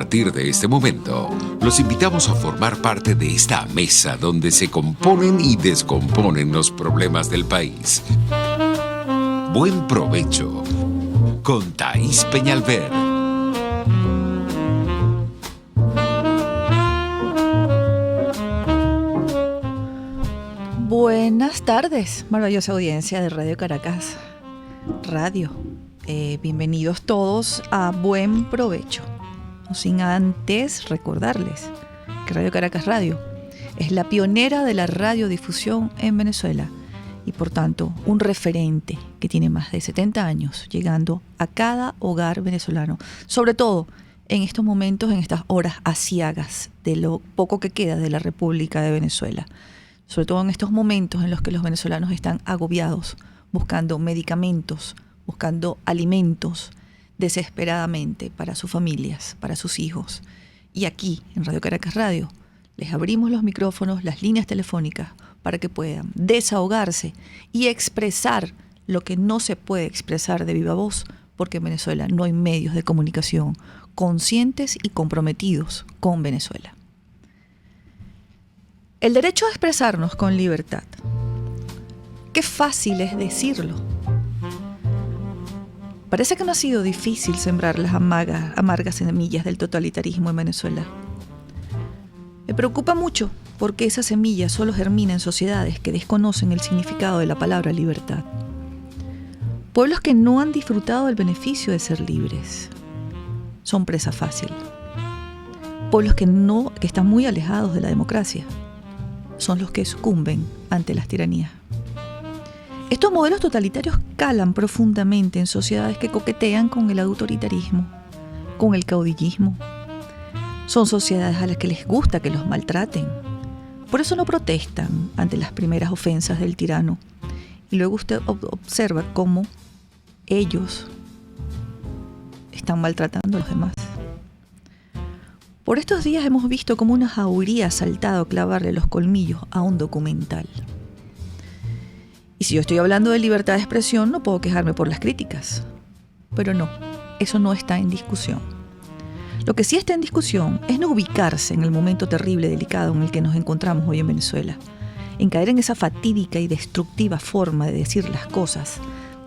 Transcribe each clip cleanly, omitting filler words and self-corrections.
partir de este momento, los invitamos a formar parte de esta mesa donde se componen y descomponen los problemas del país. Buen provecho con Thaís Peñalver. Buenas tardes, maravillosa audiencia de Radio Caracas Radio. Bienvenidos todos a Buen Provecho. No sin antes recordarles que Radio Caracas Radio es la pionera de la radiodifusión en Venezuela y por tanto un referente que tiene más de 70 años llegando a cada hogar venezolano, sobre todo en estos momentos, en estas horas aciagas de lo poco que queda de la República de Venezuela. Sobre todo en estos momentos en los que los venezolanos están agobiados, buscando medicamentos, buscando alimentos desesperadamente para sus familias, para sus hijos. Y aquí, en Radio Caracas Radio, les abrimos los micrófonos, las líneas telefónicas, para que puedan desahogarse y expresar lo que no se puede expresar de viva voz, porque en Venezuela no hay medios de comunicación conscientes y comprometidos con Venezuela. El derecho a expresarnos con libertad. Qué fácil es decirlo. Parece que no ha sido difícil sembrar las amargas semillas del totalitarismo en Venezuela. Me preocupa mucho porque esa semilla solo germina en sociedades que desconocen el significado de la palabra libertad. Pueblos que no han disfrutado del beneficio de ser libres son presa fácil. Pueblos que están muy alejados de la democracia son los que sucumben ante las tiranías. Estos modelos totalitarios calan profundamente en sociedades que coquetean con el autoritarismo, con el caudillismo. Son sociedades a las que les gusta que los maltraten. Por eso no protestan ante las primeras ofensas del tirano. Y luego usted observa cómo ellos están maltratando a los demás. Por estos días hemos visto cómo una jauría ha saltado a clavarle los colmillos a un documental. Y si yo estoy hablando de libertad de expresión, no puedo quejarme por las críticas. Pero no, eso no está en discusión. Lo que sí está en discusión es no ubicarse en el momento terrible y delicado en el que nos encontramos hoy en Venezuela, en caer en esa fatídica y destructiva forma de decir las cosas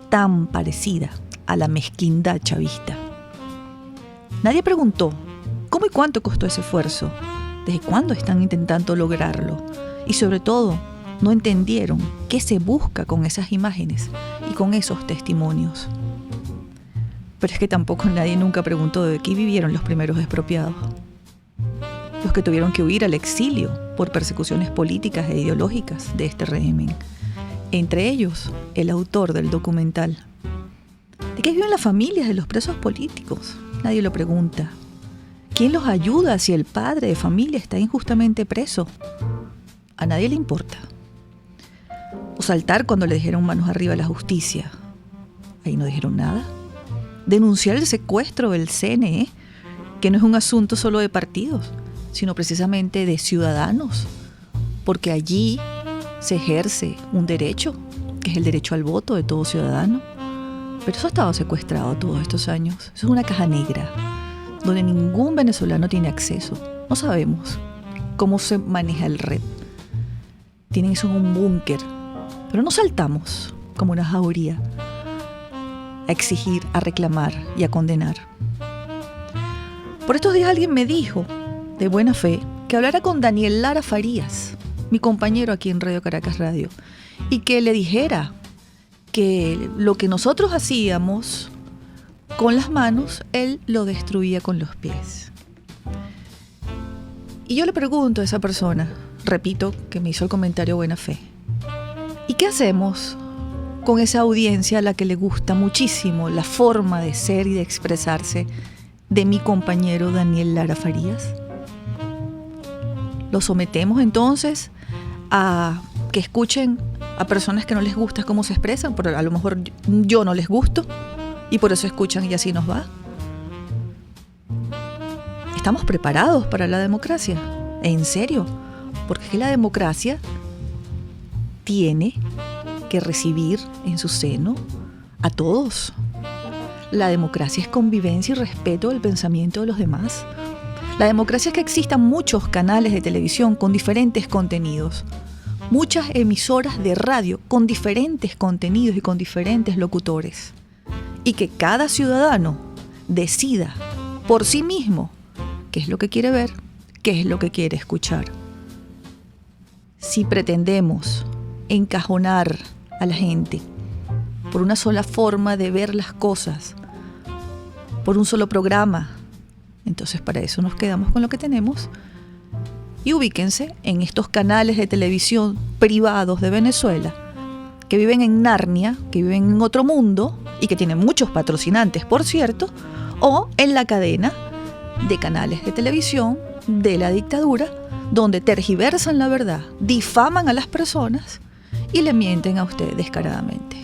tan parecida a la mezquindad chavista. Nadie preguntó ¿cómo y cuánto costó ese esfuerzo? ¿Desde cuándo están intentando lograrlo? Y sobre todo, no entendieron qué se busca con esas imágenes y con esos testimonios. Pero es que tampoco nadie nunca preguntó de qué vivieron los primeros expropiados. Los que tuvieron que huir al exilio por persecuciones políticas e ideológicas de este régimen. Entre ellos, el autor del documental. ¿De qué viven las familias de los presos políticos? Nadie lo pregunta. ¿Quién los ayuda si el padre de familia está injustamente preso? A nadie le importa. O saltar cuando le dijeron manos arriba a la justicia. Ahí no dijeron nada. Denunciar el secuestro del CNE, que no es un asunto solo de partidos, sino precisamente de ciudadanos, porque allí se ejerce un derecho, que es el derecho al voto de todo ciudadano. Pero eso ha estado secuestrado todos estos años. Eso es una caja negra donde ningún venezolano tiene acceso. No sabemos cómo se maneja el red. Tienen eso en un búnker. Pero no saltamos como una jauría a exigir, a reclamar y a condenar. Por estos días alguien me dijo, de buena fe, que hablara con Daniel Lara Farías, mi compañero aquí en Radio Caracas Radio, y que le dijera que lo que nosotros hacíamos con las manos, él lo destruía con los pies. Y yo le pregunto a esa persona, repito, que me hizo el comentario buena fe, ¿y qué hacemos con esa audiencia a la que le gusta muchísimo la forma de ser y de expresarse de mi compañero Daniel Lara Farías? ¿Lo sometemos entonces a que escuchen a personas que no les gusta cómo se expresan? Porque a lo mejor yo no les gusto y por eso escuchan y así nos va. ¿Estamos preparados para la democracia? ¿En serio? Porque es que la democracia tiene que recibir en su seno a todos. La democracia es convivencia y respeto del pensamiento de los demás. La democracia es que existan muchos canales de televisión con diferentes contenidos, muchas emisoras de radio con diferentes contenidos y con diferentes locutores, y que cada ciudadano decida por sí mismo qué es lo que quiere ver, qué es lo que quiere escuchar. Si pretendemos encajonar a la gente por una sola forma de ver las cosas, por un solo programa, entonces para eso nos quedamos con lo que tenemos. Y ubíquense en estos canales de televisión privados de Venezuela, que viven en Narnia, que viven en otro mundo y que tienen muchos patrocinantes, por cierto, o en la cadena de canales de televisión de la dictadura, donde tergiversan la verdad, difaman a las personas y le mienten a usted descaradamente.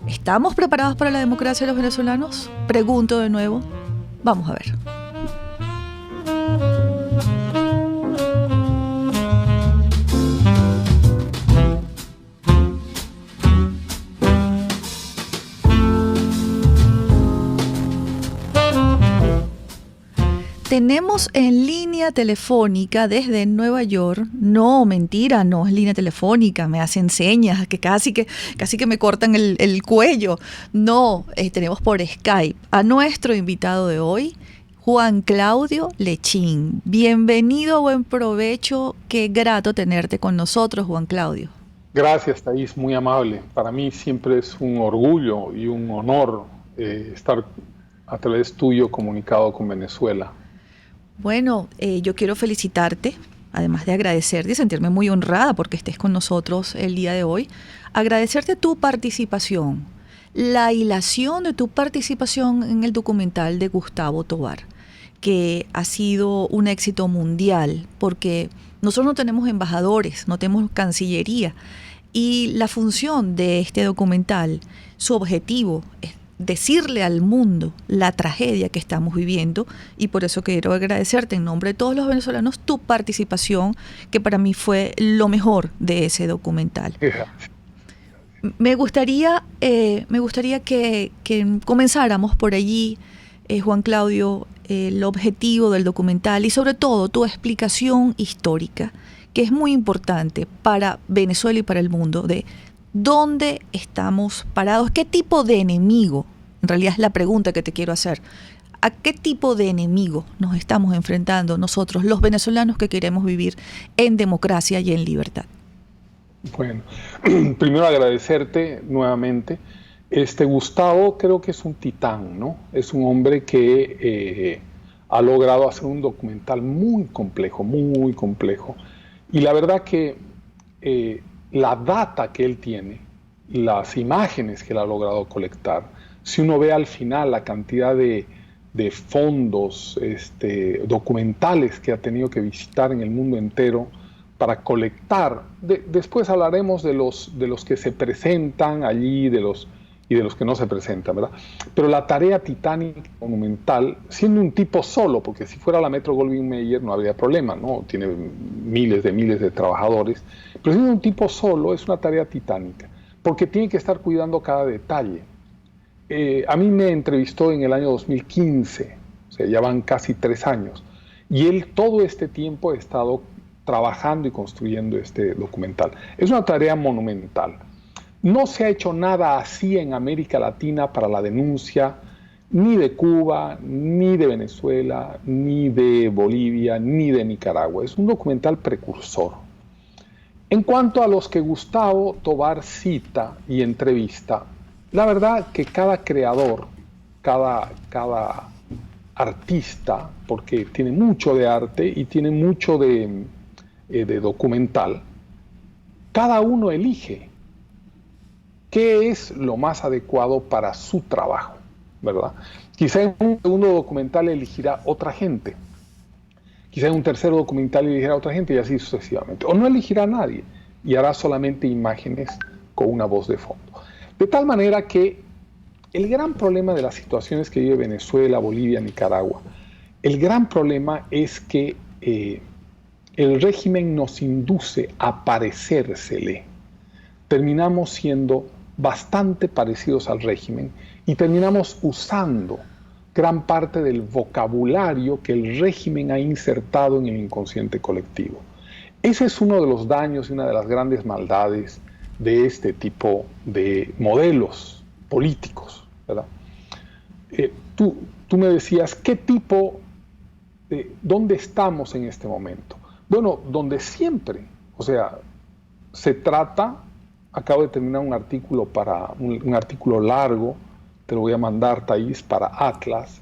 ¿Estamos preparados para la democracia de los venezolanos? Pregunto de nuevo. Vamos a ver. Tenemos en línea telefónica desde Nueva York. No, mentira, no es línea telefónica. Me hacen señas que casi que me cortan el cuello. No, tenemos por Skype a nuestro invitado de hoy, Juan Claudio Lechín. Bienvenido, buen provecho. Qué grato tenerte con nosotros, Juan Claudio. Gracias, Thais, muy amable. Para mí siempre es un orgullo y un honor estar a través tuyo comunicado con Venezuela. Bueno, yo quiero felicitarte, además de agradecerte y sentirme muy honrada porque estés con nosotros el día de hoy, agradecerte tu participación, la hilación de tu participación en el documental de Gustavo Tobar, que ha sido un éxito mundial porque nosotros no tenemos embajadores, no tenemos cancillería, y la función de este documental, su objetivo es decirle al mundo la tragedia que estamos viviendo, y por eso quiero agradecerte en nombre de todos los venezolanos tu participación, que para mí fue lo mejor de ese documental. Me gustaría que comenzáramos por allí, Juan Claudio, el objetivo del documental y sobre todo tu explicación histórica, que es muy importante para Venezuela y para el mundo, de ¿dónde estamos parados? ¿Qué tipo de enemigo? En realidad es la pregunta que te quiero hacer. ¿A qué tipo de enemigo nos estamos enfrentando nosotros, los venezolanos que queremos vivir en democracia y en libertad? Bueno, primero agradecerte nuevamente. Gustavo creo que es un titán, ¿no? Es un hombre que ha logrado hacer un documental muy complejo, muy complejo. Y la verdad que la data que él tiene, las imágenes que él ha logrado colectar, si uno ve al final la cantidad de fondos documentales que ha tenido que visitar en el mundo entero para colectar, después hablaremos de los que se presentan allí y de los que no se presentan, ¿verdad? Pero la tarea titánica, monumental, siendo un tipo solo, porque si fuera la Metro-Goldwyn-Mayer no habría problema, ¿no? Tiene miles de trabajadores, pero siendo un tipo solo es una tarea titánica, porque tiene que estar cuidando cada detalle. A mí me entrevistó en el año 2015, o sea, ya van casi 3 años, y él todo este tiempo ha estado trabajando y construyendo este documental. Es una tarea monumental. No se ha hecho nada así en América Latina para la denuncia, ni de Cuba, ni de Venezuela, ni de Bolivia, ni de Nicaragua. Es un documental precursor. En cuanto a los que Gustavo Tobar cita y entrevista, la verdad que cada creador, cada artista, porque tiene mucho de arte y tiene mucho de documental, cada uno elige qué es lo más adecuado para su trabajo, ¿verdad? Quizá en un segundo documental elegirá otra gente, quizá en un tercero documental elegirá otra gente y así sucesivamente. O no elegirá a nadie y hará solamente imágenes con una voz de fondo. De tal manera que el gran problema de las situaciones que vive Venezuela, Bolivia, Nicaragua, el gran problema es que el régimen nos induce a parecérsele. Terminamos siendo bastante parecidos al régimen y terminamos usando gran parte del vocabulario que el régimen ha insertado en el inconsciente colectivo. Ese es uno de los daños y una de las grandes maldades de este tipo de modelos políticos, ¿verdad? Tú me decías, ¿dónde estamos en este momento? Bueno, donde siempre, o sea, se trata, acabo de terminar un artículo largo, te lo voy a mandar, Thais, para Atlas,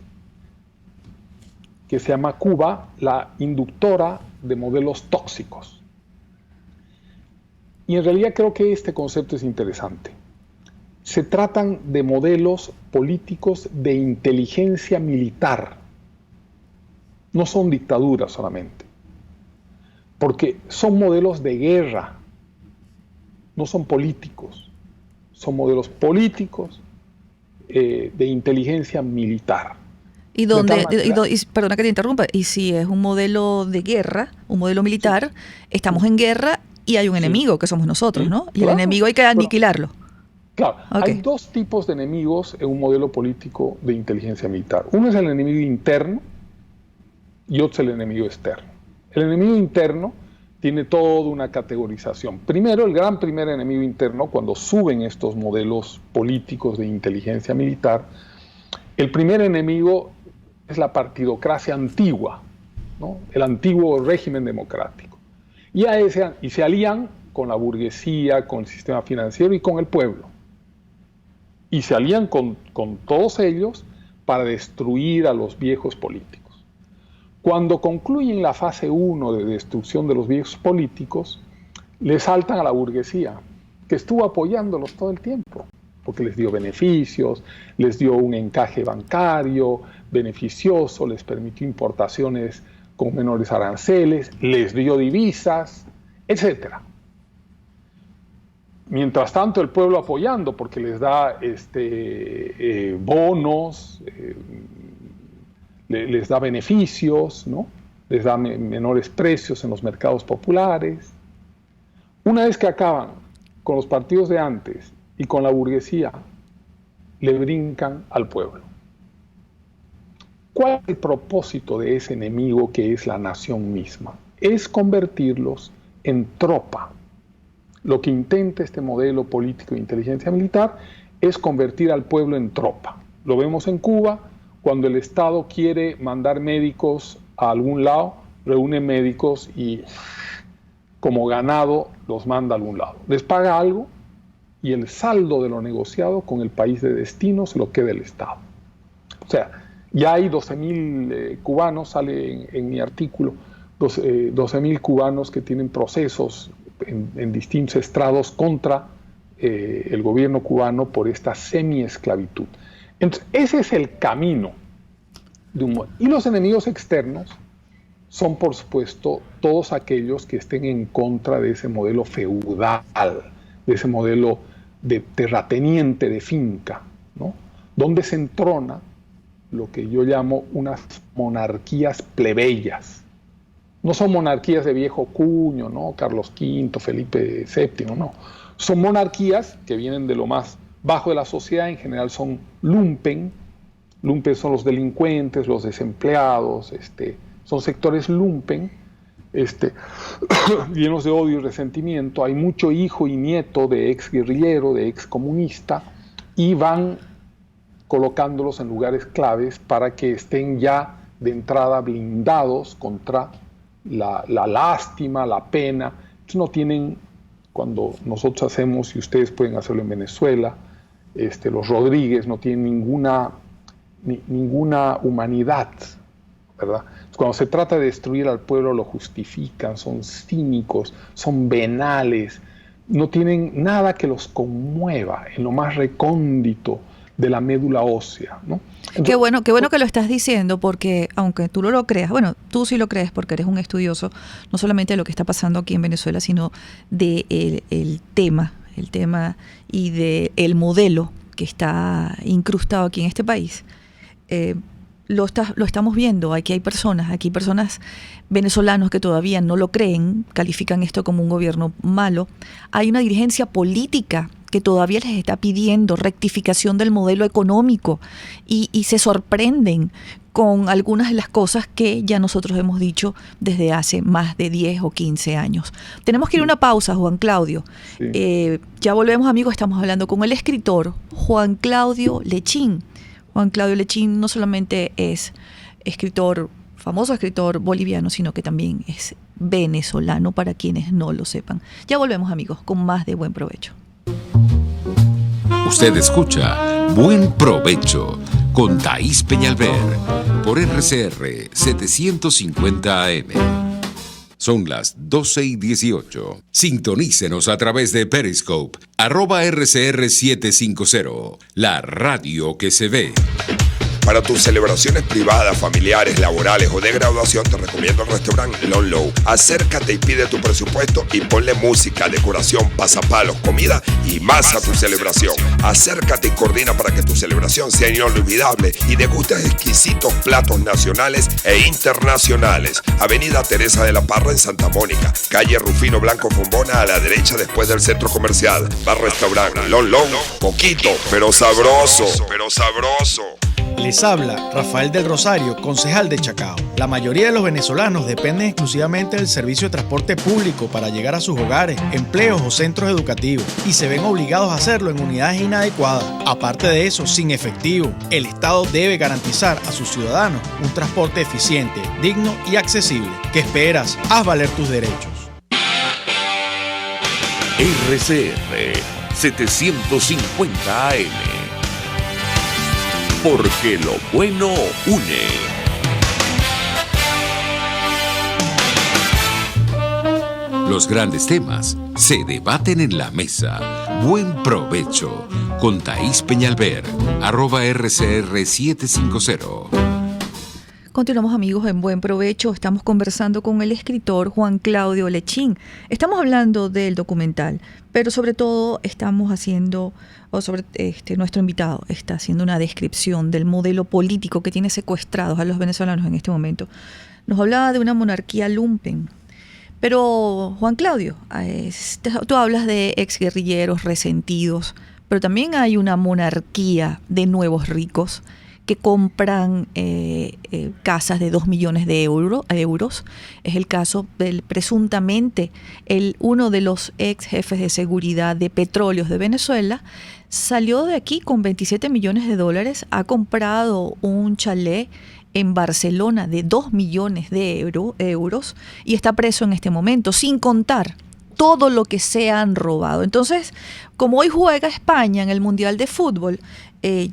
que se llama Cuba, la inductora de modelos tóxicos. Y en realidad creo que este concepto es interesante. Se tratan de modelos políticos de inteligencia militar. No son dictaduras solamente. Porque son modelos de guerra. No son políticos. Son modelos políticos de inteligencia militar. Y perdona que te interrumpa, y si es un modelo de guerra, un modelo militar, sí, estamos en guerra y hay un enemigo que somos nosotros, ¿no? Y claro, el enemigo hay que aniquilarlo. Claro, hay dos tipos de enemigos en un modelo político de inteligencia militar. Uno es el enemigo interno y otro es el enemigo externo. El enemigo interno tiene toda una categorización. Primero, el gran primer enemigo interno, cuando suben estos modelos políticos de inteligencia militar, el primer enemigo es la partidocracia antigua, ¿no? El antiguo régimen democrático. Y se alían con la burguesía, con el sistema financiero y con el pueblo. Y se alían con todos ellos para destruir a los viejos políticos. Cuando concluyen la fase 1 de destrucción de los viejos políticos, le saltan a la burguesía, que estuvo apoyándolos todo el tiempo, porque les dio beneficios, les dio un encaje bancario beneficioso, les permitió importaciones con menores aranceles, les dio divisas, etc. Mientras tanto, el pueblo apoyando, porque les da bonos, les da beneficios, ¿no? Les da menores precios en los mercados populares. Una vez que acaban con los partidos de antes y con la burguesía, le brincan al pueblo. ¿Cuál es el propósito de ese enemigo que es la nación misma? Es convertirlos en tropa. Lo que intenta este modelo político de inteligencia militar es convertir al pueblo en tropa. Lo vemos en Cuba, cuando el Estado quiere mandar médicos a algún lado, reúne médicos y como ganado los manda a algún lado. Les paga algo y el saldo de lo negociado con el país de destino se lo queda el Estado. O sea, ya hay 12.000 cubanos, sale en mi artículo, 12.000 cubanos que tienen procesos en distintos estrados contra el gobierno cubano por esta semi-esclavitud. Entonces, ese es el camino de un modelo. Y los enemigos externos son, por supuesto, todos aquellos que estén en contra de ese modelo feudal, de ese modelo de terrateniente de finca, ¿no? Donde se entrona lo que yo llamo unas monarquías plebeyas. No son monarquías de viejo cuño, ¿no? Carlos V, Felipe VII, no. Son monarquías que vienen de lo más bajo de la sociedad, en general son lumpen. Lumpen son los delincuentes, los desempleados, son sectores lumpen, llenos de odio y resentimiento. Hay mucho hijo y nieto de ex guerrillero, de ex comunista, y van colocándolos en lugares claves para que estén ya de entrada blindados contra la lástima, la pena. Entonces no tienen, cuando nosotros hacemos, y ustedes pueden hacerlo en Venezuela, los Rodríguez no tienen ninguna humanidad, ¿verdad? Cuando se trata de destruir al pueblo lo justifican, son cínicos, son venales, no tienen nada que los conmueva en lo más recóndito de la médula ósea, ¿no? Entonces, qué bueno que lo estás diciendo, porque aunque tú no lo creas, bueno, tú sí lo crees porque eres un estudioso, no solamente de lo que está pasando aquí en Venezuela, sino de el tema y del modelo que está incrustado aquí en este país. Lo estamos viendo, aquí hay personas venezolanos que todavía no lo creen, califican esto como un gobierno malo. Hay una dirigencia política que todavía les está pidiendo rectificación del modelo económico y se sorprenden con algunas de las cosas que ya nosotros hemos dicho desde hace más de 10 o 15 años. Tenemos que ir a una pausa, Juan Claudio. Sí. Ya volvemos, amigos, estamos hablando con el escritor Juan Claudio Lechín. Juan Claudio Lechín no solamente es escritor, famoso escritor boliviano, sino que también es venezolano, para quienes no lo sepan. Ya volvemos, amigos, con más de Buen Provecho. Usted escucha Buen Provecho con Thaís Peñalver por RCR 750 AM. Son las 12:18. Sintonícenos a través de Periscope, @RCR750, la radio que se ve. Para tus celebraciones privadas, familiares, laborales o de graduación, te recomiendo el restaurante Lon Low. Acércate y pide tu presupuesto y ponle música, decoración, pasapalos, comida y más a tu celebración. Acércate y coordina para que tu celebración sea inolvidable y degustes exquisitos platos nacionales e internacionales. Avenida Teresa de la Parra en Santa Mónica, calle Rufino Blanco Fombona a la derecha después del centro comercial. Bar restaurante Lon Low, poquito, pero sabroso. Les habla Rafael del Rosario, concejal de Chacao. La mayoría de los venezolanos dependen exclusivamente del servicio de transporte público para llegar a sus hogares, empleos o centros educativos y se ven obligados a hacerlo en unidades inadecuadas. Aparte de eso, sin efectivo, el Estado debe garantizar a sus ciudadanos un transporte eficiente, digno y accesible. ¿Qué esperas? Haz valer tus derechos. RCR 750 AM. Porque lo bueno une. Los grandes temas se debaten en la mesa. Buen Provecho con Thaís Peñalver, @RCR750. Continuamos, amigos, en Buen Provecho. Estamos conversando con el escritor Juan Claudio Lechín. Estamos hablando del documental, pero sobre todo estamos haciendo, nuestro invitado está haciendo una descripción del modelo político que tiene secuestrados a los venezolanos en este momento. Nos hablaba de una monarquía lumpen. Pero, Juan Claudio, tú hablas de exguerrilleros resentidos, pero también hay una monarquía de nuevos ricos que compran casas de 2 millones de euros. Es el caso del presuntamente uno de los ex jefes de seguridad de Petróleos de Venezuela. Salió de aquí con 27 millones de dólares, ha comprado un chalet en Barcelona de 2 millones de euros y está preso en este momento, sin contar todo lo que se han robado. Entonces, como hoy juega España en el Mundial de Fútbol,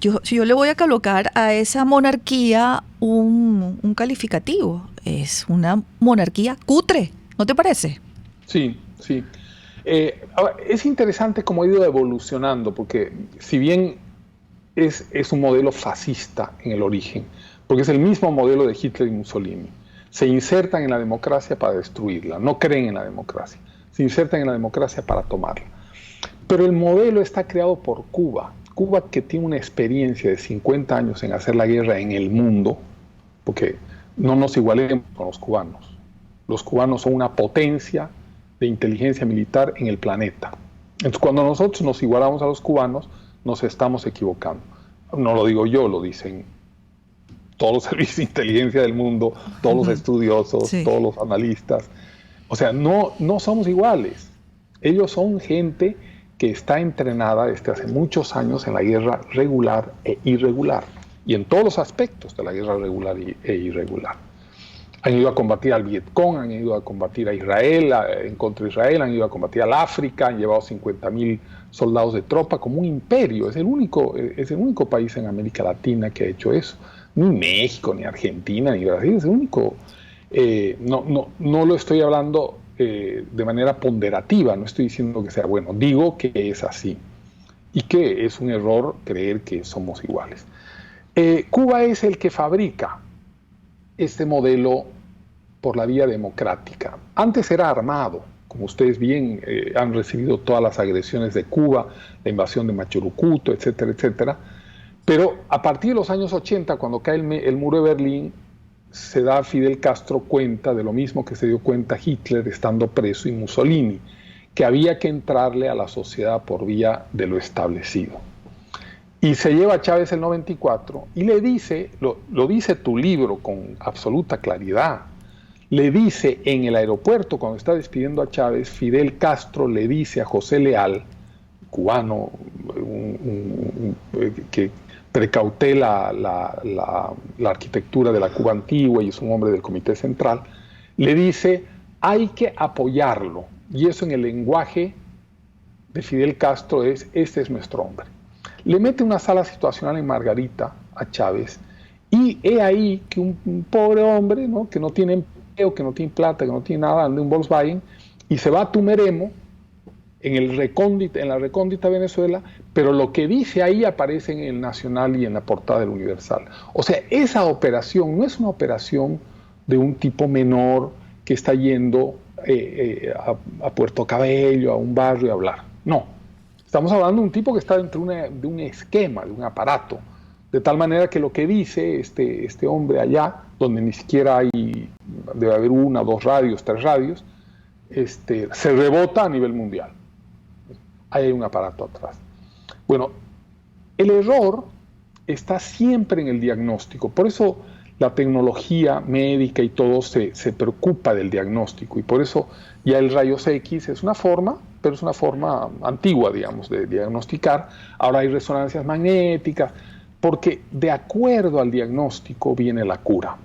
yo le voy a colocar a esa monarquía un calificativo. Es una monarquía cutre, ¿no te parece? Sí. Es interesante cómo ha ido evolucionando, porque si bien es un modelo fascista en el origen, porque es el mismo modelo de Hitler y Mussolini, se insertan en la democracia para destruirla, no creen en la democracia, se insertan en la democracia para tomarla. Pero el modelo está creado por Cuba, que tiene una experiencia de 50 años en hacer la guerra en el mundo, porque no nos igualemos con los cubanos. Los cubanos son una potencia de inteligencia militar en el planeta. Entonces, cuando nosotros nos igualamos a los cubanos, nos estamos equivocando. No lo digo yo, lo dicen todos los servicios de inteligencia del mundo, todos los estudiosos, sí, todos los analistas. O sea, no somos iguales. Ellos son gente que está entrenada desde hace muchos años en la guerra regular e irregular, y en todos los aspectos de la guerra regular e irregular. Han ido a combatir al Vietcong, han ido a combatir a Israel, en contra de Israel, han ido a combatir al África, han llevado 50.000 soldados de tropa como un imperio. Es el único país en América Latina que ha hecho eso. Ni México, ni Argentina, ni Brasil, es el único. No lo estoy hablando de manera ponderativa, no estoy diciendo que sea bueno, digo que es así y que es un error creer que somos iguales. Cuba es el que fabrica este modelo por la vía democrática. Antes era armado, como ustedes bien han recibido todas las agresiones de Cuba, la invasión de Machurucuto, etcétera, etcétera, pero a partir de los años 80, cuando cae el muro de Berlín, se da Fidel Castro cuenta de lo mismo que se dio cuenta Hitler estando preso y Mussolini, que había que entrarle a la sociedad por vía de lo establecido. Y se lleva a Chávez el 94 y le dice, lo dice tu libro con absoluta claridad, le dice en el aeropuerto, cuando está despidiendo a Chávez, Fidel Castro le dice a José Leal, cubano, que precautela la arquitectura de la Cuba antigua y es un hombre del Comité Central, le dice, hay que apoyarlo. Y eso en el lenguaje de Fidel Castro es, este es nuestro hombre. Le mete una sala situacional en Margarita a Chávez y he ahí que un pobre hombre, ¿no?, que no tiene empleo, que no tiene plata, que no tiene nada, anda en un Volkswagen y se va a Tumeremo en la recóndita Venezuela, pero lo que dice ahí aparece en el Nacional y en la portada del Universal. O sea, esa operación no es una operación de un tipo menor que está yendo a Puerto Cabello, a un barrio a hablar. No, estamos hablando de un tipo que está dentro de un esquema, de un aparato, de tal manera que lo que dice este hombre allá, donde ni siquiera debe haber 1, 2 radios, 3 radios, se rebota a nivel mundial. Ahí hay un aparato atrás. Bueno, el error está siempre en el diagnóstico. Por eso la tecnología médica y todo se preocupa del diagnóstico. Y por eso ya el rayos X es una forma, pero es una forma antigua, digamos, de diagnosticar. Ahora hay resonancias magnéticas, porque de acuerdo al diagnóstico viene la cura.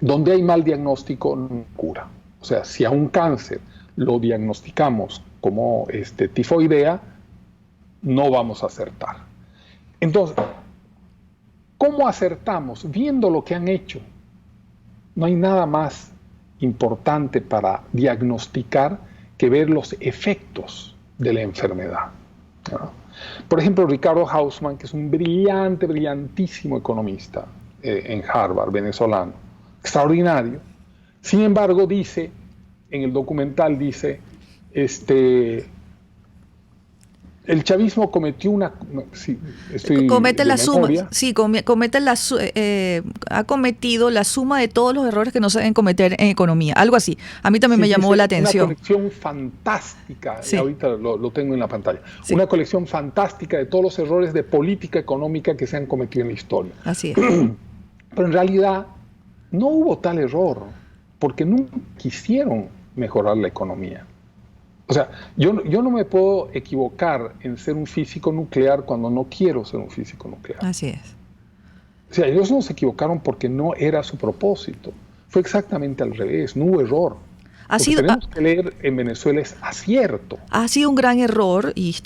Donde hay mal diagnóstico, no hay cura. O sea, si a un cáncer lo diagnosticamos como tifoidea, no vamos a acertar. Entonces, ¿cómo acertamos? Viendo lo que han hecho. No hay nada más importante para diagnosticar que ver los efectos de la enfermedad, ¿no? Por ejemplo, Ricardo Hausmann, que es un brillantísimo economista en Harvard, venezolano, extraordinario. Sin embargo, dice, en el documental dice, el chavismo cometió una... Sí, comete la suma, sí, ha cometido la suma de todos los errores que no se deben cometer en economía, algo así. A mí también me llamó la atención. Una colección fantástica, sí. Ahorita lo tengo en la pantalla, sí. Una colección fantástica de todos los errores de política económica que se han cometido en la historia. Así es. Pero en realidad no hubo tal error, porque nunca quisieron mejorar la economía. O sea, yo no me puedo equivocar en ser un físico nuclear cuando no quiero ser un físico nuclear. Así es. O sea, ellos no se equivocaron porque no era su propósito. Fue exactamente al revés, no hubo error. Tenemos que leer en Venezuela es acierto. Ha sido un gran error, y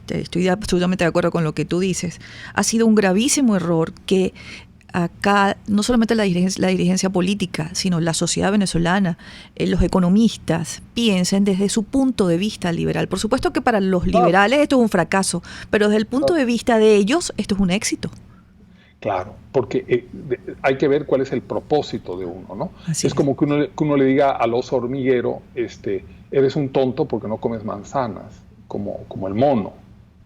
estoy absolutamente de acuerdo con lo que tú dices, ha sido un gravísimo error que acá no solamente la dirigencia política, sino la sociedad venezolana, los economistas piensen desde su punto de vista liberal. Por supuesto que para los liberales esto es un fracaso, pero desde el punto de vista de ellos esto es un éxito. Claro, porque hay que ver cuál es el propósito de uno, ¿no? Así es como que uno le diga al oso hormiguero, eres un tonto porque no comes manzanas, como el mono.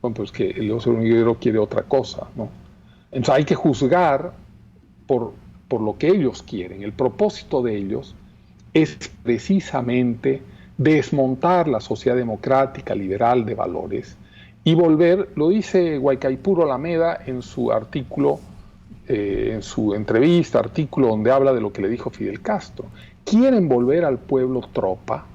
Bueno, pues que el oso hormiguero quiere otra cosa, ¿no? Entonces hay que juzgar por lo que ellos quieren. El propósito de ellos es precisamente desmontar la sociedad democrática, liberal de valores y volver, lo dice Guaycaipuro Alameda en su artículo, en su entrevista, artículo donde habla de lo que le dijo Fidel Castro. Quieren volver al pueblo tropa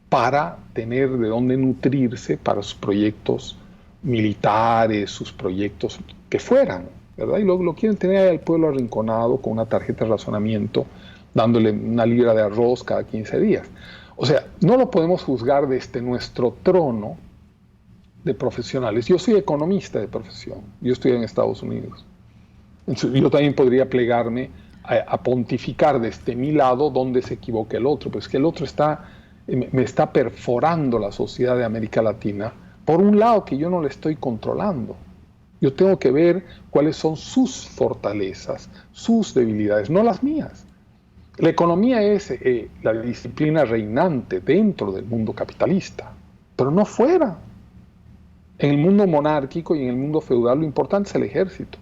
para tener de dónde nutrirse para sus proyectos militares, sus proyectos que fueran, ¿verdad? Y lo quieren tener al pueblo arrinconado con una tarjeta de razonamiento, dándole una libra de arroz cada 15 días. O sea, no lo podemos juzgar desde nuestro trono de profesionales. Yo soy economista de profesión, yo estoy en Estados Unidos. Entonces, yo también podría plegarme a pontificar desde mi lado donde se equivoca el otro, pero es que el otro me está perforando la sociedad de América Latina por un lado que yo no le estoy controlando. Yo tengo que ver cuáles son sus fortalezas, sus debilidades, no las mías. La economía es la disciplina reinante dentro del mundo capitalista, pero no fuera. En el mundo monárquico y en el mundo feudal lo importante es el ejército.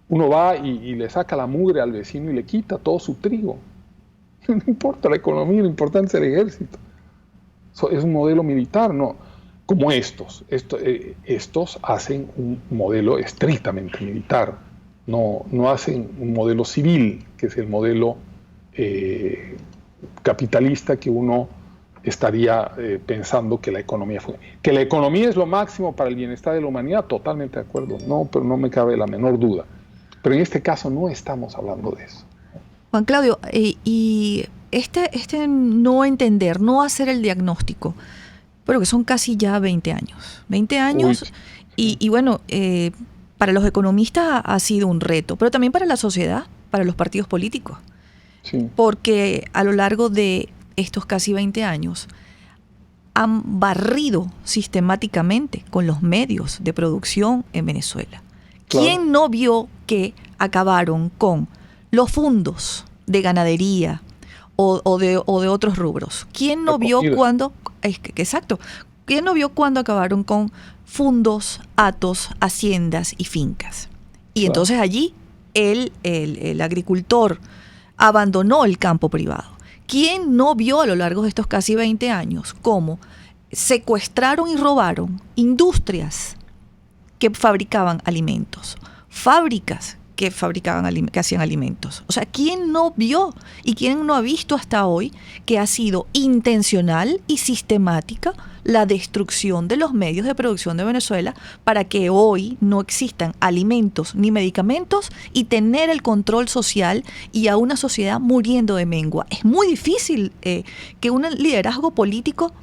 Uno va y le saca la mugre al vecino y le quita todo su trigo. No importa la economía, lo importante es el ejército. Es un modelo militar, no como estos. Estos hacen un modelo estrictamente militar, no hacen un modelo civil, que es el modelo capitalista que uno estaría pensando que la economía que la economía es lo máximo para el bienestar de la humanidad, totalmente de acuerdo, pero no me cabe la menor duda. Pero en este caso no estamos hablando de eso. Juan Claudio, y este no entender, no hacer el diagnóstico, pero que son casi ya 20 años. 20 años y bueno, para los economistas ha sido un reto, pero también para la sociedad, para los partidos políticos. Sí. Porque a lo largo de estos casi 20 años han barrido sistemáticamente con los medios de producción en Venezuela. Claro. ¿Quién no vio que acabaron con los fondos de ganadería o de otros rubros? ¿Quién no vio cuando... Exacto. ¿Quién no vio cuando acabaron con fundos, hatos, haciendas y fincas? Y Claro. entonces allí el agricultor abandonó el campo privado. ¿Quién no vio a lo largo de estos casi 20 años cómo secuestraron y robaron industrias que fabricaban alimentos, fábricas que hacían alimentos? O sea, ¿quién no vio y quién no ha visto hasta hoy que ha sido intencional y sistemática la destrucción de los medios de producción de Venezuela para que hoy no existan alimentos ni medicamentos y tener el control social y a una sociedad muriendo de mengua? Es muy difícil que un liderazgo político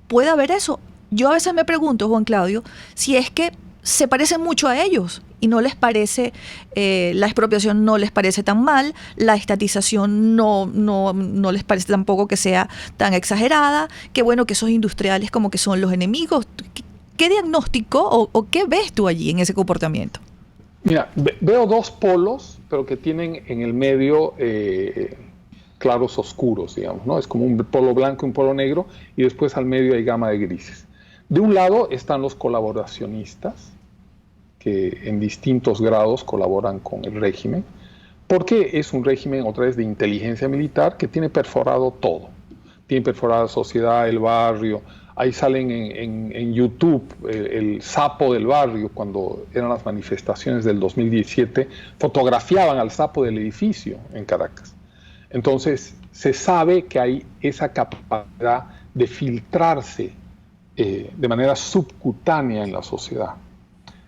pueda ver eso. Yo a veces me pregunto, Juan Claudio, si es que se parecen mucho a ellos y no les parece, la expropiación no les parece tan mal, la estatización no les parece tampoco que sea tan exagerada, que bueno, que esos industriales como que son los enemigos. ¿Qué diagnóstico o qué ves tú allí en ese comportamiento? Mira, veo dos polos, pero que tienen en el medio claros oscuros, digamos, ¿no? Es como un polo blanco y un polo negro, y después al medio hay gama de grises. De un lado están los colaboracionistas, que en distintos grados colaboran con el régimen, porque es un régimen, otra vez, de inteligencia militar que tiene perforado todo. Tiene perforada la sociedad, el barrio. Ahí salen en YouTube el sapo del barrio, cuando eran las manifestaciones del 2017, fotografiaban al sapo del edificio en Caracas. Entonces, se sabe que hay esa capacidad de filtrarse de manera subcutánea en la sociedad.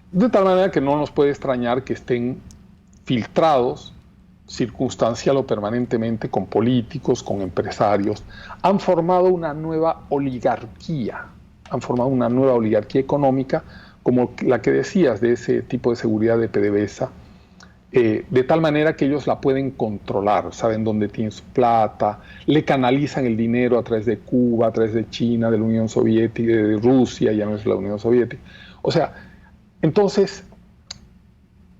De tal manera que no nos puede extrañar que estén filtrados circunstancial o permanentemente con políticos, con empresarios. Han formado una nueva oligarquía, económica, como la que decías de ese tipo de seguridad de PDVSA, de tal manera que ellos la pueden controlar, saben dónde tienen su plata, le canalizan el dinero a través de Cuba, a través de China, de la Unión Soviética, de Rusia, ya no es la Unión Soviética. O sea, entonces,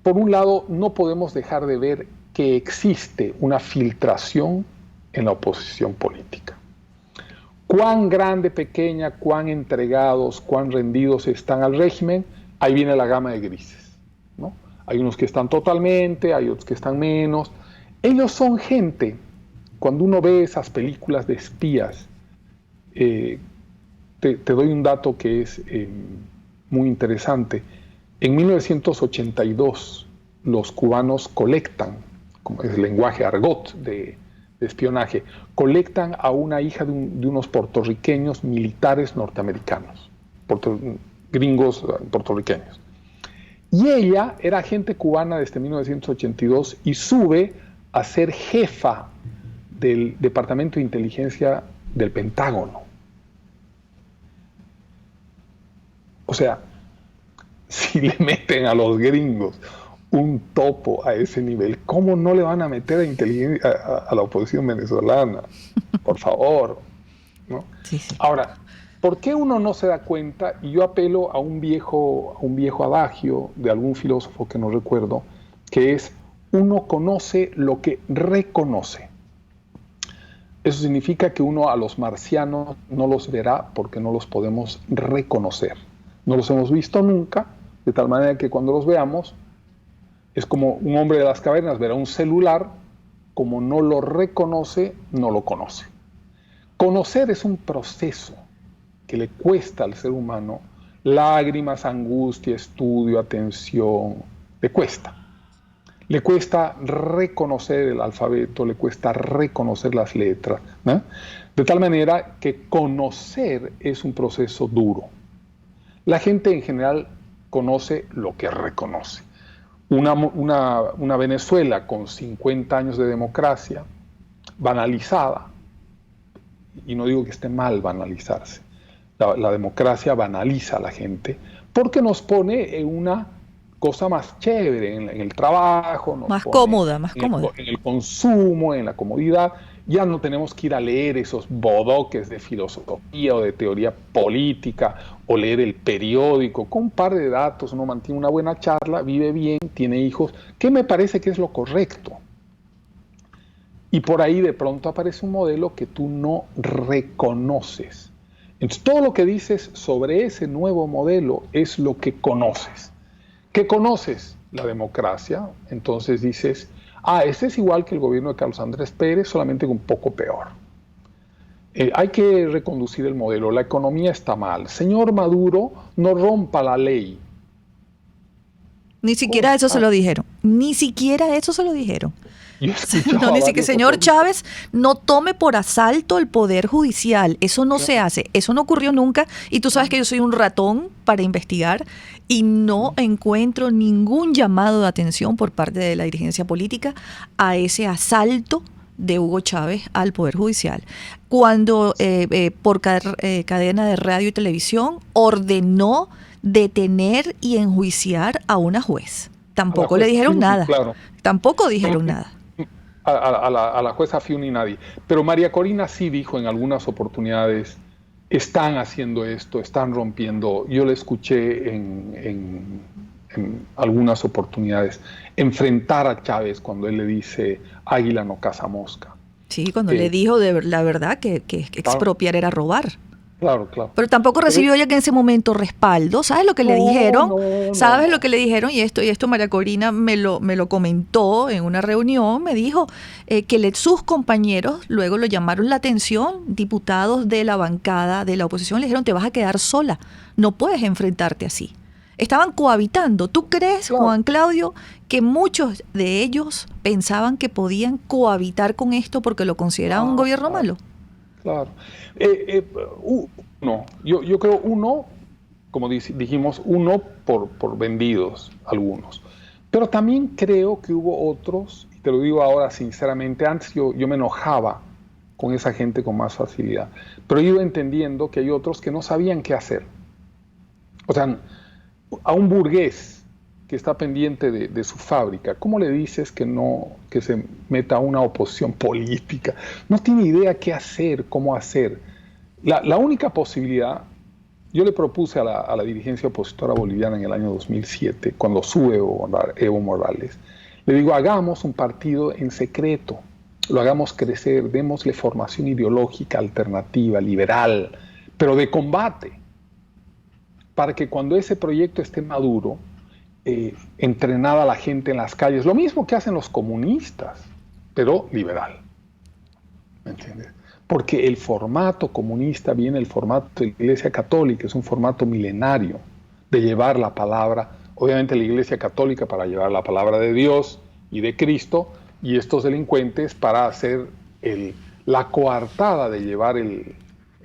por un lado, no podemos dejar de ver que existe una filtración en la oposición política. Cuán grande, pequeña, cuán entregados, cuán rendidos están al régimen, ahí viene la gama de grises, ¿no? Hay unos que están totalmente, hay otros que están menos. Ellos son gente, cuando uno ve esas películas de espías, te doy un dato que es muy interesante. En 1982, los cubanos colectan, como es el lenguaje argot de espionaje, colectan a una hija de unos puertorriqueños militares norteamericanos, gringos puertorriqueños. Y ella era agente cubana desde 1982 y sube a ser jefa del Departamento de Inteligencia del Pentágono. O sea, si le meten a los gringos un topo a ese nivel, ¿cómo no le van a meter a la oposición venezolana? Por favor, ¿no? Sí, sí. Ahora, ¿por qué uno no se da cuenta? Y yo apelo a un viejo adagio de algún filósofo que no recuerdo, que es: uno conoce lo que reconoce. Eso significa que uno a los marcianos no los verá porque no los podemos reconocer. No los hemos visto nunca, de tal manera que cuando los veamos, es como un hombre de las cavernas verá un celular, como no lo reconoce, no lo conoce. Conocer es un proceso. que le cuesta al ser humano, lágrimas, angustia, estudio, atención, le cuesta. Le cuesta reconocer el alfabeto, le cuesta reconocer las letras, ¿no? De tal manera que conocer es un proceso duro. La gente en general conoce lo que reconoce. Una Venezuela con 50 años de democracia, banalizada, y no digo que esté mal banalizarse, la democracia banaliza a la gente porque nos pone en una cosa más chévere, en el trabajo, más cómoda. En el consumo, en la comodidad. Ya no tenemos que ir a leer esos bodoques de filosofía o de teoría política o leer el periódico. Con un par de datos uno mantiene una buena charla, vive bien, tiene hijos, que me parece que es lo correcto. Y por ahí de pronto aparece un modelo que tú no reconoces. Entonces todo lo que dices sobre ese nuevo modelo es lo que conoces. ¿Qué conoces? La democracia. Entonces dices, este es igual que el gobierno de Carlos Andrés Pérez, solamente un poco peor. Hay que reconducir el modelo, la economía está mal. Señor Maduro, no rompa la ley. Ni siquiera eso se lo dijeron. Ni siquiera eso se lo dijeron. No, ni siquiera, señor Chávez, no tome por asalto el poder judicial. Eso no se hace. Eso no ocurrió nunca. Y tú sabes que yo soy un ratón para investigar y no encuentro ningún llamado de atención por parte de la dirigencia política a ese asalto de Hugo Chávez al Poder Judicial. Cuando por cadena de radio y televisión ordenó detener y enjuiciar a una juez. Tampoco le dijeron nada. Claro. Tampoco dijeron nada. A la jueza Fiuni nadie. Pero María Corina sí dijo en algunas oportunidades, están haciendo esto, están rompiendo. Yo le escuché en algunas oportunidades enfrentar a Chávez cuando él le dice, águila no caza mosca. Sí, cuando le dijo la verdad que expropiar era robar. Claro. Pero tampoco recibió ya que en ese momento respaldo. ¿Sabes lo que le dijeron? ¿Sabes lo que le dijeron? Y esto María Corina me lo comentó en una reunión. Me dijo que sus compañeros luego lo llamaron la atención, diputados de la bancada de la oposición, le dijeron, te vas a quedar sola, no puedes enfrentarte así. Estaban cohabitando. ¿Tú crees, Juan Claudio, que muchos de ellos pensaban que podían cohabitar con esto porque lo consideraban un gobierno malo? Claro. Yo creo como dijimos, por vendidos algunos. Pero también creo que hubo otros, y te lo digo ahora sinceramente, antes yo me enojaba con esa gente con más facilidad, pero he ido entendiendo que hay otros que no sabían qué hacer. O sea, a un burgués que está pendiente de su fábrica, ¿cómo le dices que se meta a una oposición política? No tiene idea qué hacer, cómo hacer. La única posibilidad, yo le propuse a la dirigencia opositora boliviana en el año 2007, cuando sube Evo Morales, le digo, hagamos un partido en secreto, lo hagamos crecer, démosle formación ideológica alternativa, liberal, pero de combate, para que cuando ese proyecto esté maduro, entrenada a la gente en las calles, lo mismo que hacen los comunistas, pero liberal. ¿Me entiendes? Porque el formato comunista viene del formato de la Iglesia Católica, es un formato milenario de llevar la palabra, obviamente la Iglesia Católica para llevar la palabra de Dios y de Cristo, y estos delincuentes para hacer la coartada de llevar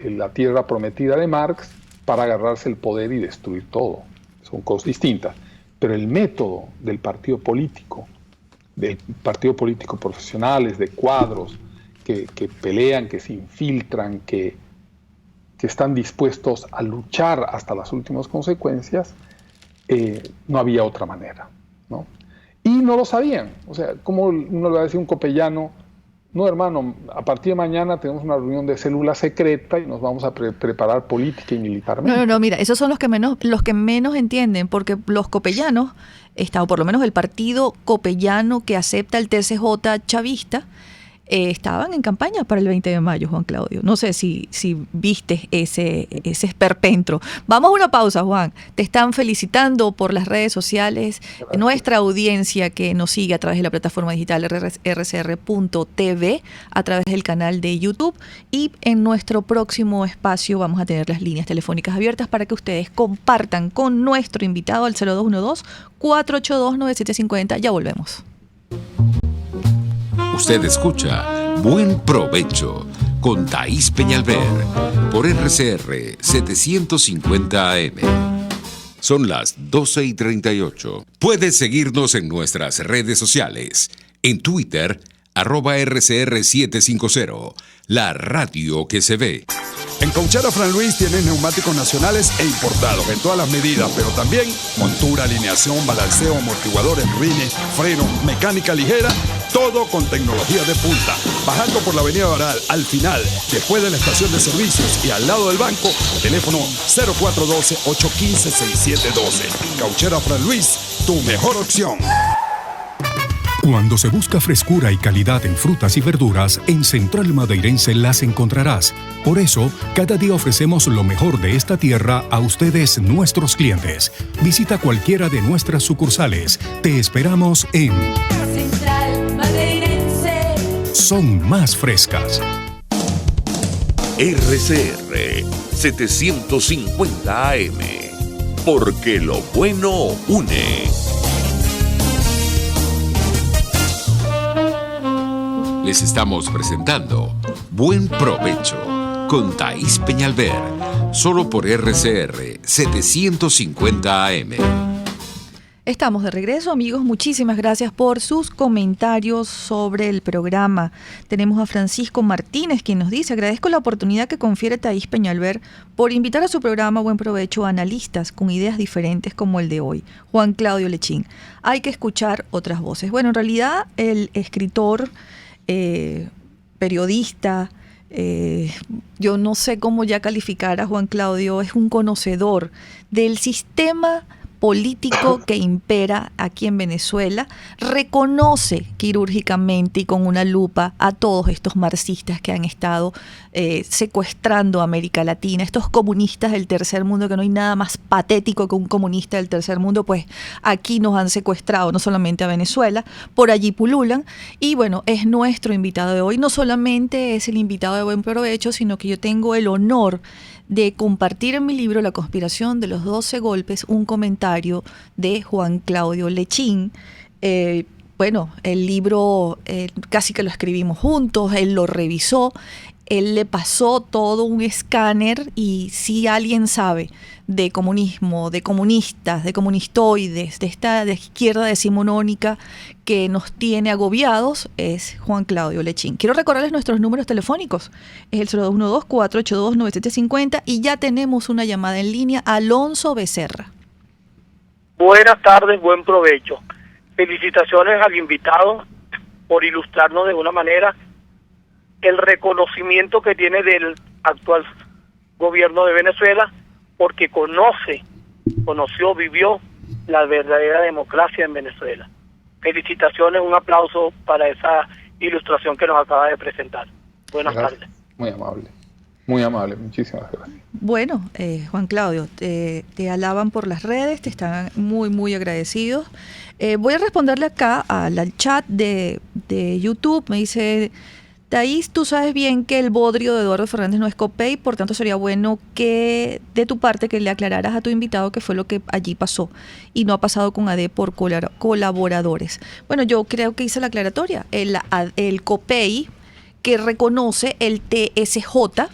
la tierra prometida de Marx para agarrarse el poder y destruir todo. Son cosas distintas. Pero el método del partido político profesionales, de cuadros, que pelean, que se infiltran, que están dispuestos a luchar hasta las últimas consecuencias, no había otra manera, ¿no? Y no lo sabían. O sea, ¿cómo uno le va a decir a un copellano, no, hermano, a partir de mañana tenemos una reunión de célula secreta y nos vamos a preparar política y militarmente? No, mira, esos son los que menos entienden, porque los copellanos, o por lo menos el partido copellano que acepta el TCJ chavista, estaban en campaña para el 20 de mayo, Juan Claudio. No sé si viste ese esperpentro. Vamos a una pausa, Juan. Te están felicitando por las redes sociales. Gracias. Nuestra audiencia que nos sigue a través de la plataforma digital rcr.tv, a través del canal de YouTube, y en nuestro próximo espacio vamos a tener las líneas telefónicas abiertas para que ustedes compartan con nuestro invitado al 0212-482-9750. Ya volvemos. Usted escucha Buen Provecho con Thaís Peñalver por RCR 750 AM. Son las 12:38. Puedes seguirnos en nuestras redes sociales. En Twitter, @RCR750, la radio que se ve. En Cauchera Fran Luis tienes neumáticos nacionales e importados en todas las medidas, pero también montura, alineación, balanceo, amortiguadores, rines, frenos, mecánica ligera, todo con tecnología de punta. Bajando por la avenida Baral, al final, después de la estación de servicios y al lado del banco, teléfono 0412-815-6712. Cauchera Fran Luis, tu mejor opción. Cuando se busca frescura y calidad en frutas y verduras, en Central Madeirense las encontrarás. Por eso, cada día ofrecemos lo mejor de esta tierra a ustedes, nuestros clientes. Visita cualquiera de nuestras sucursales. Te esperamos en Central Madeirense. Son más frescas. RCR 750 AM. Porque lo bueno une. Les estamos presentando Buen Provecho con Thaís Peñalver, solo por RCR 750 AM. Estamos de regreso, amigos. Muchísimas gracias por sus comentarios sobre el programa. Tenemos a Francisco Martínez, quien nos dice: agradezco la oportunidad que confiere Thaís Peñalver por invitar a su programa Buen Provecho a analistas con ideas diferentes como el de hoy, Juan Claudio Lechín. Hay que escuchar otras voces. Bueno, en realidad el escritor, periodista, yo no sé cómo ya calificar a Juan Claudio, es un conocedor del sistema político que impera aquí en Venezuela, reconoce quirúrgicamente y con una lupa a todos estos marxistas que han estado secuestrando a América Latina, estos comunistas del tercer mundo, que no hay nada más patético que un comunista del tercer mundo, pues aquí nos han secuestrado, no solamente a Venezuela, por allí pululan, y bueno, es nuestro invitado de hoy. No solamente es el invitado de Buen Provecho, sino que yo tengo el honor de compartir en mi libro La conspiración de los 12 golpes un comentario de Juan Claudio Lechín. Bueno, el libro casi que lo escribimos juntos, él lo revisó, él le pasó todo un escáner, y si alguien sabe de comunismo, de comunistas, de comunistoides, de esta de izquierda decimonónica que nos tiene agobiados, es Juan Claudio Lechín. Quiero recordarles nuestros números telefónicos. Es el 0212-482-9750 y ya tenemos una llamada en línea. Alonso Becerra. Buenas tardes, buen provecho. Felicitaciones al invitado por ilustrarnos de una manera el reconocimiento que tiene del actual gobierno de Venezuela, porque conoció, vivió la verdadera democracia en Venezuela. Felicitaciones, un aplauso para esa ilustración que nos acaba de presentar. Buenas tardes. Muy amable, muchísimas gracias. Bueno, Juan Claudio, te alaban por las redes, te están muy agradecidos. Voy a responderle acá al chat de YouTube. Me dice: Thaís, tú sabes bien que el bodrio de Eduardo Fernández no es Copey, por tanto sería bueno que de tu parte que le aclararas a tu invitado qué fue lo que allí pasó y no ha pasado con AD por colaboradores. Bueno, yo creo que hice la aclaratoria. El Copey que reconoce el TSJ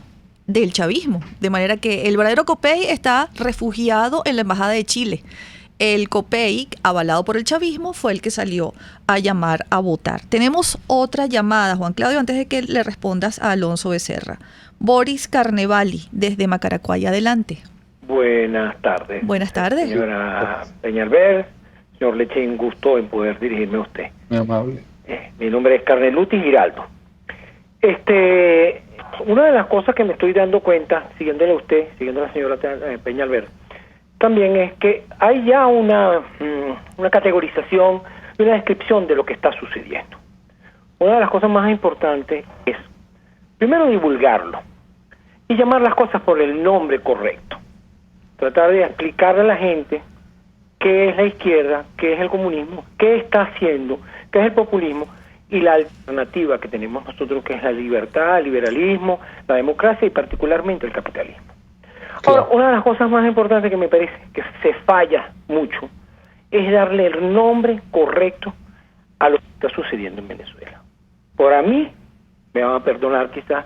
del chavismo, de manera que el verdadero Copey está refugiado en la Embajada de Chile. El Copey, avalado por el chavismo, fue el que salió a llamar a votar. Tenemos otra llamada, Juan Claudio, antes de que le respondas a Alonso Becerra. Boris Carnevali, desde Macaracuay, adelante. Buenas tardes. Buenas tardes. Señora Peñalver, señor Lechín, gusto en poder dirigirme a usted. Muy amable. Mi nombre es Carneluti Giraldo. Una de las cosas que me estoy dando cuenta, siguiéndole a usted, siguiendo a la señora Peñalver, también es que hay ya una categorización y una descripción de lo que está sucediendo. una de las cosas más importantes es, primero, divulgarlo y llamar las cosas por el nombre correcto. Tratar de explicarle a la gente qué es la izquierda, qué es el comunismo, qué está haciendo, qué es el populismo y la alternativa que tenemos nosotros, que es la libertad, el liberalismo, la democracia y particularmente el capitalismo. Ahora, una de las cosas más importantes que me parece que se falla mucho es darle el nombre correcto a lo que está sucediendo en Venezuela. Por mí, me van a perdonar quizás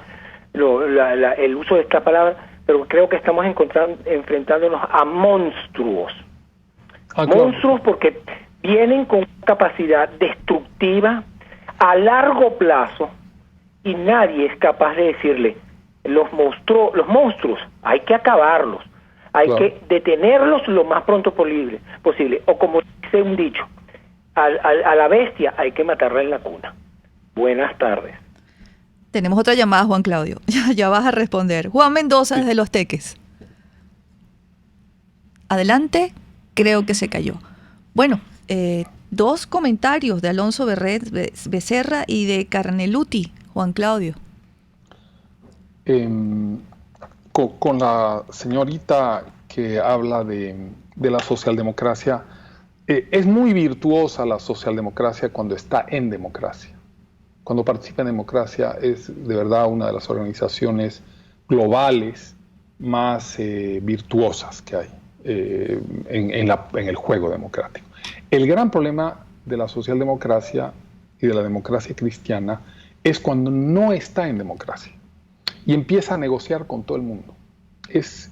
el uso de esta palabra, pero creo que estamos enfrentándonos a monstruos. Monstruos porque vienen con capacidad destructiva a largo plazo y nadie es capaz de decirle, los monstruos hay que acabarlos, hay que detenerlos lo más pronto posible, o como dice un dicho, a la bestia hay que matarla en la cuna. Buenas tardes. Tenemos otra llamada, Juan Claudio. Ya vas a responder. Juan Mendoza, desde Los Teques. Adelante, creo que se cayó. Bueno, dos comentarios de Alonso Becerra y de Carneluti, Juan Claudio. Con la señorita que habla de la socialdemocracia, es muy virtuosa la socialdemocracia cuando está en democracia. Cuando participa en democracia es de verdad una de las organizaciones globales más virtuosas que hay en el juego democrático. El gran problema de la socialdemocracia y de la democracia cristiana es cuando no está en democracia y empieza a negociar con todo el mundo. Es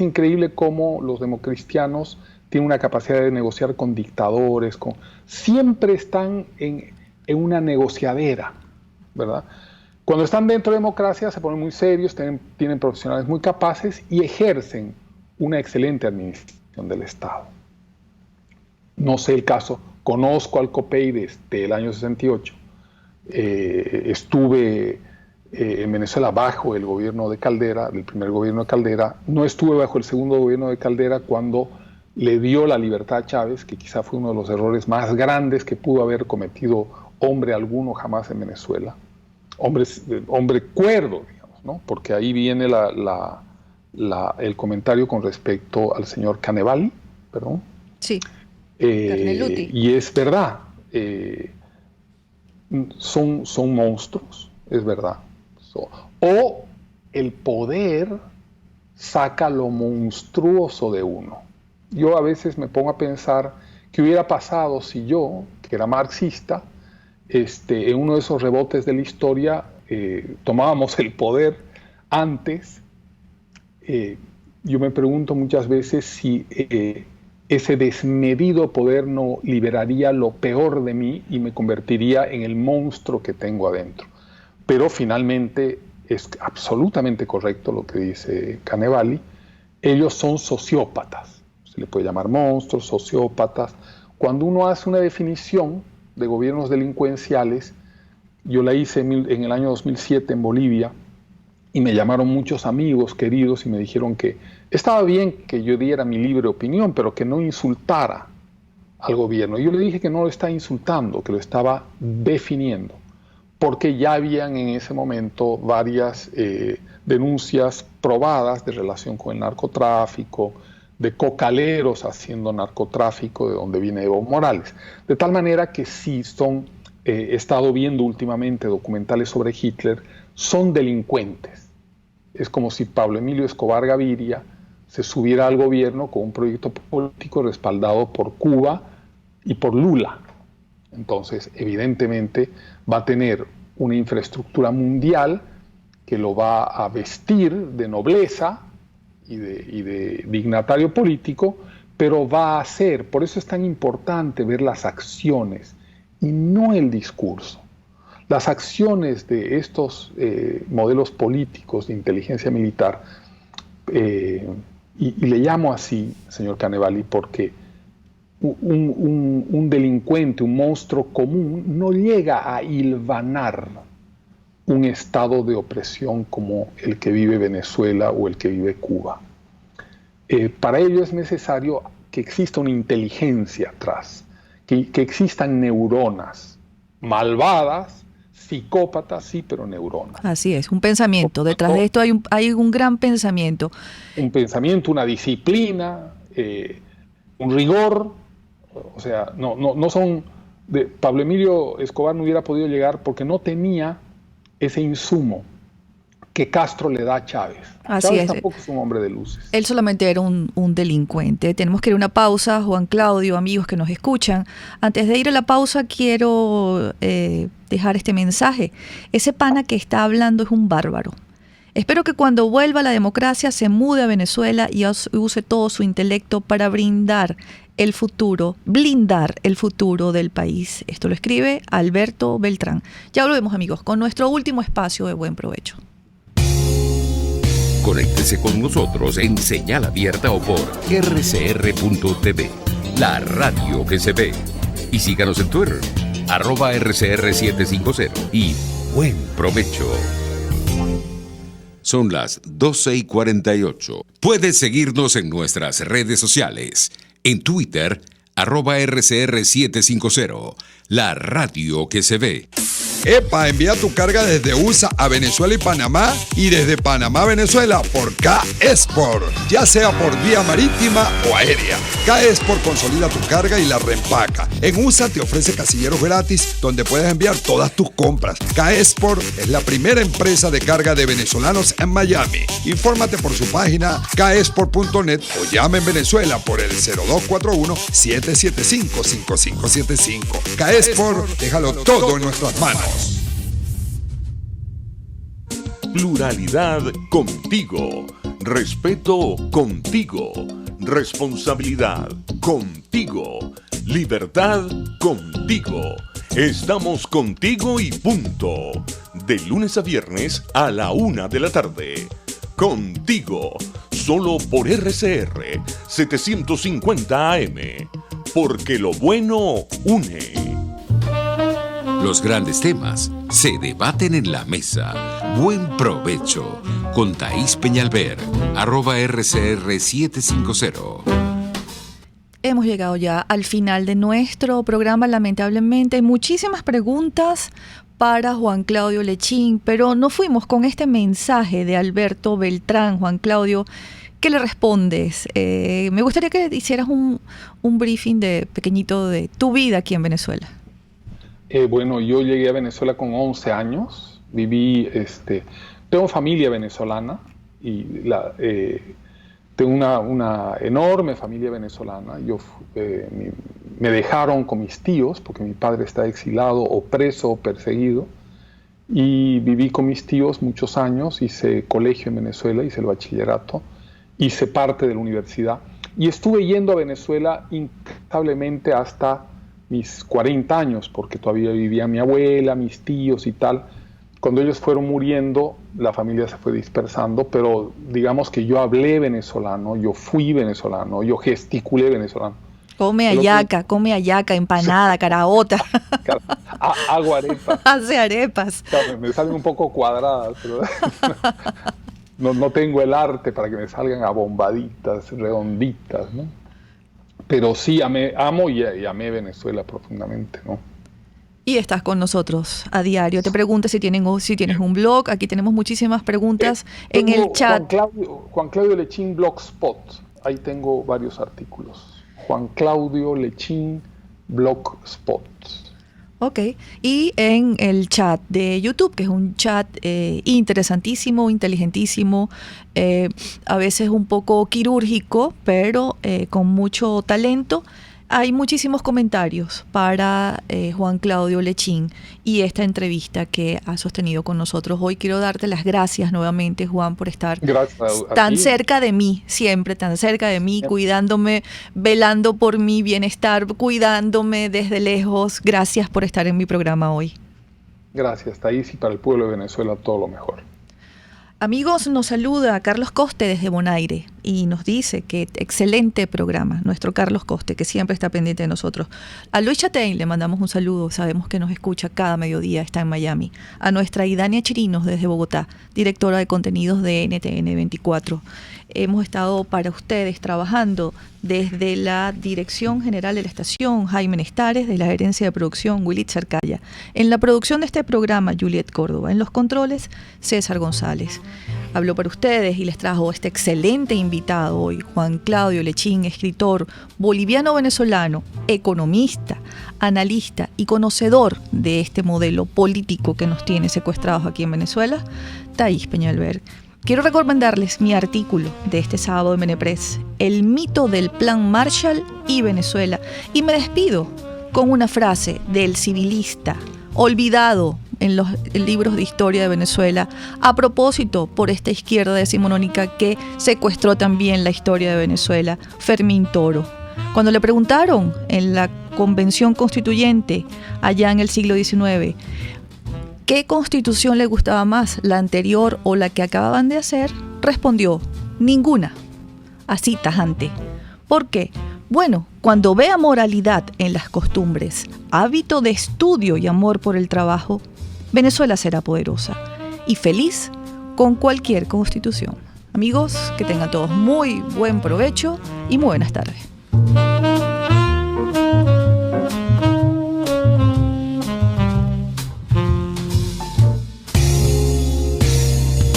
increíble cómo los democristianos tienen una capacidad de negociar con dictadores, siempre están en una negociadera, ¿verdad? Cuando están dentro de democracia se ponen muy serios, tienen profesionales muy capaces y ejercen una excelente administración del Estado. No sé el caso, conozco al COPEI desde el año 68, estuve en Venezuela bajo el gobierno de Caldera, el primer gobierno de Caldera, no estuve bajo el segundo gobierno de Caldera cuando le dio la libertad a Chávez, que quizá fue uno de los errores más grandes que pudo haber cometido hombre alguno jamás en Venezuela, hombre cuerdo, digamos, ¿no? Porque ahí viene el comentario con respecto al señor Canevali, perdón. Sí. Y es verdad, son monstruos, es verdad. O el poder saca lo monstruoso de uno. Yo a veces me pongo a pensar qué hubiera pasado si yo, que era marxista, en uno de esos rebotes de la historia, tomábamos el poder antes. Yo me pregunto muchas veces si ese desmedido poder no liberaría lo peor de mí y me convertiría en el monstruo que tengo adentro. Pero finalmente es absolutamente correcto lo que dice Canevali. Ellos son sociópatas. Se le puede llamar monstruos, sociópatas. Cuando uno hace una definición de gobiernos delincuenciales, yo la hice en el año 2007 en Bolivia, y me llamaron muchos amigos queridos y me dijeron que estaba bien que yo diera mi libre opinión, pero que no insultara al gobierno. Yo le dije que no lo estaba insultando, que lo estaba definiendo, porque ya habían en ese momento varias denuncias probadas de relación con el narcotráfico, de cocaleros haciendo narcotráfico, de donde viene Evo Morales. De tal manera que sí he estado viendo últimamente documentales sobre Hitler, son delincuentes. Es como si Pablo Emilio Escobar Gaviria se subiera al gobierno con un proyecto político respaldado por Cuba y por Lula. Entonces, evidentemente, va a tener una infraestructura mundial que lo va a vestir de nobleza y de dignatario político, pero va a hacer, por eso es tan importante ver las acciones y no el discurso. Las acciones de estos modelos políticos de inteligencia militar, y le llamo así, señor Canevali, porque un delincuente, un monstruo común, no llega a hilvanar un estado de opresión como el que vive Venezuela o el que vive Cuba. Para ello es necesario que exista una inteligencia atrás, que existan neuronas malvadas, psicópata, sí, pero neurona. Así es, un pensamiento. Detrás de esto hay un gran pensamiento. Un pensamiento, una disciplina, un rigor. O sea, no son... Pablo Emilio Escobar no hubiera podido llegar porque no tenía ese insumo que Castro le da a Chávez. Así Chávez es. Tampoco es un hombre de luces. Él solamente era un delincuente. Tenemos que ir a una pausa, Juan Claudio, amigos que nos escuchan. Antes de ir a la pausa quiero dejar este mensaje. Ese pana que está hablando es un bárbaro. Espero que cuando vuelva la democracia se mude a Venezuela y use todo su intelecto para blindar el futuro del país. Esto lo escribe Alberto Beltrán. Ya volvemos, amigos, con nuestro último espacio de Buen Provecho. Conéctese con nosotros en señal abierta o por rcr.tv, la radio que se ve. Y síganos en Twitter, @rcr750 y buen provecho. Son las 12:48. Puedes seguirnos en nuestras redes sociales. En Twitter, @rcr750, la radio que se ve. Epa, envía tu carga desde USA a Venezuela y Panamá y desde Panamá a Venezuela por K-Export, ya sea por vía marítima o aérea. K-Export consolida tu carga y la reempaca. En USA te ofrece casilleros gratis donde puedes enviar todas tus compras. K-Export es la primera empresa de carga de venezolanos en Miami. Infórmate por su página kexport.net o llama en Venezuela por el 0241-775-5575. K-Export, déjalo todo en nuestras manos. Pluralidad contigo. Respeto contigo. Responsabilidad contigo. Libertad contigo. Estamos contigo y punto. De lunes a viernes a la 1 de la tarde. Contigo. Solo por RCR 750 AM. Porque lo bueno une. Los grandes temas se debaten en la mesa. Buen provecho con Thaís Peñalver, @rcr750. Hemos llegado ya al final de nuestro programa, lamentablemente. Hay muchísimas preguntas para Juan Claudio Lechín, pero no fuimos con este mensaje de Alberto Beltrán. Juan Claudio, ¿qué le respondes? Me gustaría que hicieras un briefing pequeñito de tu vida aquí en Venezuela. Bueno, yo llegué a Venezuela con 11 años, viví, tengo familia venezolana y tengo una enorme familia venezolana. Me dejaron con mis tíos porque mi padre está exilado o preso o perseguido, y viví con mis tíos muchos años, hice colegio en Venezuela, hice el bachillerato, hice parte de la universidad y estuve yendo a Venezuela incansablemente hasta mis 40 años, porque todavía vivía mi abuela, mis tíos y tal. Cuando ellos fueron muriendo, la familia se fue dispersando, pero digamos que yo hablé venezolano, yo fui venezolano, yo gesticulé venezolano. Come hallaca, empanada, caraota. Hago arepas. Hace arepas. Claro, me salen un poco cuadradas, pero no tengo el arte para que me salgan abombaditas, redonditas, ¿no? Pero sí, amo y amé Venezuela profundamente, ¿no? Y estás con nosotros a diario. Te pregunto si tienes un blog. Aquí tenemos muchísimas preguntas en el chat. Juan Claudio Lechín Blogspot. Ahí tengo varios artículos. Juan Claudio Lechín Blogspot. Ok, y en el chat de YouTube, que es un chat interesantísimo, inteligentísimo, a veces un poco quirúrgico, pero con mucho talento. Hay muchísimos comentarios para Juan Claudio Lechín y esta entrevista que ha sostenido con nosotros hoy. Quiero darte las gracias nuevamente, Juan, por estar tan cerca de mí, siempre tan cerca de mí, cuidándome, velando por mi bienestar, cuidándome desde lejos. Gracias por estar en mi programa hoy. Gracias, Thaís, y para el pueblo de Venezuela todo lo mejor. Amigos, nos saluda Carlos Coste desde Bonaire y nos dice que excelente programa, nuestro Carlos Coste, que siempre está pendiente de nosotros. A Luis Chatein le mandamos un saludo, sabemos que nos escucha cada mediodía, está en Miami. A nuestra Idania Chirinos desde Bogotá, directora de contenidos de NTN 24. hemos estado para ustedes trabajando desde la Dirección General de la Estación, Jaime Nestares, de la Gerencia de Producción, Willy Cercaya. En la producción de este programa, Juliet Córdoba. En los controles, César González. Habló para ustedes y les trajo este excelente invitado hoy, Juan Claudio Lechín, escritor boliviano-venezolano, economista, analista y conocedor de este modelo político que nos tiene secuestrados aquí en Venezuela, Thais Peñalver. Quiero recomendarles mi artículo de este sábado en Venepress, El mito del Plan Marshall y Venezuela. Y me despido con una frase del civilista, olvidado en los libros de historia de Venezuela, a propósito por esta izquierda decimonónica que secuestró también la historia de Venezuela, Fermín Toro. Cuando le preguntaron en la Convención Constituyente, allá en el siglo XIX, ¿qué constitución le gustaba más, la anterior o la que acababan de hacer?, respondió, ninguna. Así tajante. ¿Por qué? Bueno, cuando vea moralidad en las costumbres, hábito de estudio y amor por el trabajo, Venezuela será poderosa y feliz con cualquier constitución. Amigos, que tengan todos muy buen provecho y muy buenas tardes.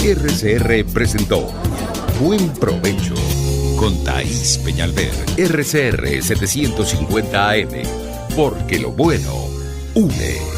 RCR presentó Buen Provecho con Thais Peñalver. RCR 750 AM, porque lo bueno une.